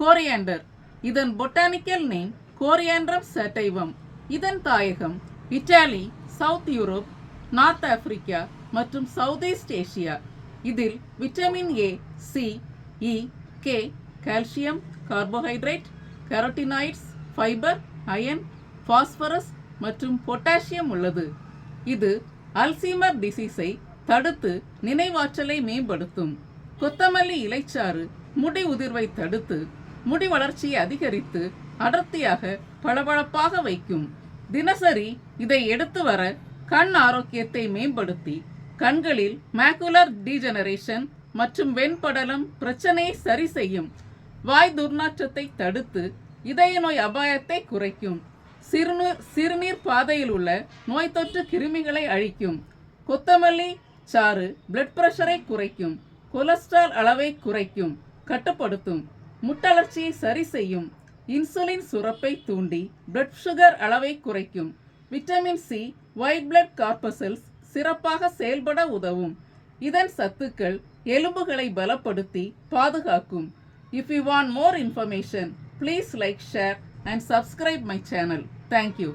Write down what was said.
Coriander. இதன் botanical name கோரியாண்ட்ரம் sativum. இதன் தாயகம் Italy, south Europe, north Africa மற்றும் சவுத் ஈஸ்ட் ஏசியா. இதில் vitamin A, C, E, K, calcium, carbohydrate, carotenoids, fibre, iron, phosphorus மற்றும் potassium உள்ளது. இது அல்சீமர் டிசீஸை தடுத்து நினைவாற்றலை மேம்படுத்தும். கொத்தமல்லி இலைச்சாறு முடி உதிர்வை தடுத்து முடி வளர்ச்சியை அதிகரித்து அடர்த்தியாக பளபளப்பாக வைக்கும். தினசரி இதை எடுத்து வர கண் ஆரோக்கியத்தை மேம்படுத்தி கண்களில் மேக்குலர் டீஜெனரேஷன் மற்றும் வெண்படலம் பிரச்சனையை சரி செய்யும். வாய் துர்நாற்றத்தை தடுத்து இதய நோய் அபாயத்தை குறைக்கும். சிறுநீர் பாதையில் உள்ள நோய் தொற்று கிருமிகளை அழிக்கும். கொத்தமல்லி சாறு பிளட் பிரஷரை குறைக்கும். கொலஸ்ட்ரால் அளவை குறைக்கும், கட்டுப்படுத்தும். முட்டளர்ச்சியை சரி செய்யும். இன்சுலின் சுரப்பை தூண்டி பிளட் சுகர் அளவை குறைக்கும். Vitamin C white blood corpuscles சிறப்பாக செயல்பட உதவும். இதன் சத்துக்கள் எலும்புகளை பலப்படுத்தி பாதுகாக்கும். If you want more information, please like, share and subscribe my channel. Thank you.